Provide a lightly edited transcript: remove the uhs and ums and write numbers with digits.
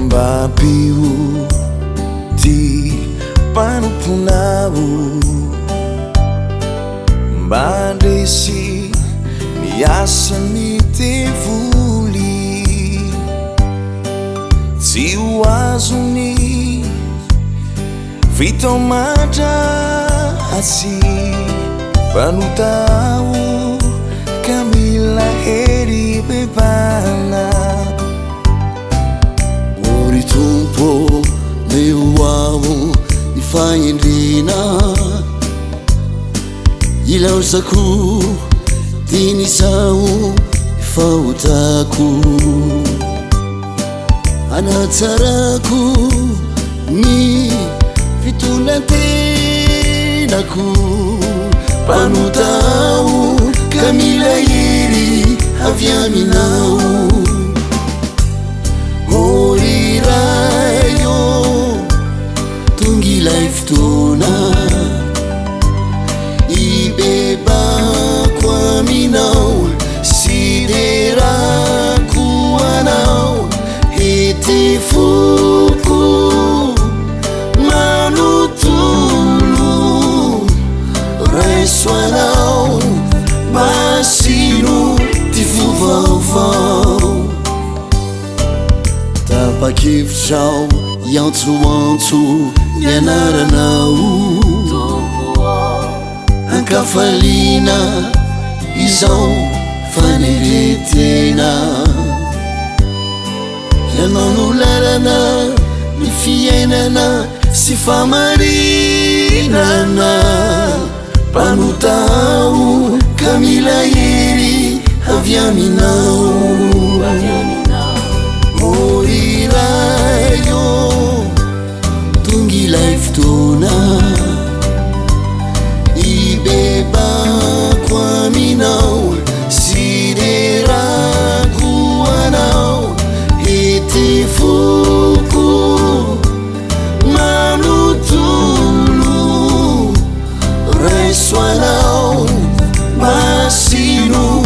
Babiu di panupunau Bandesi miasa ni tevuli Tiwazuni vitomata asi Panutau kamila heri bebana Tumpo leuau ifaindrina Ilaw saku tinisau ifautaku Anatsaraku ni fitunatenaku Panutau kamila iri aviaminau Morirayo tungi life tuna ibeba kwa minau sidera kuanau itifuku manutulu reswanau masinu tifuvavau Tapakivchau yantsuantsu yanaranau Ankafalina izao faneretena Yananularana ny fiainana sy famarinana Panutau kamila hery avy aminao Morirayo tungi life tuna ibeba kwa minau sidera kuanau itifuku manutulu reswanau masinu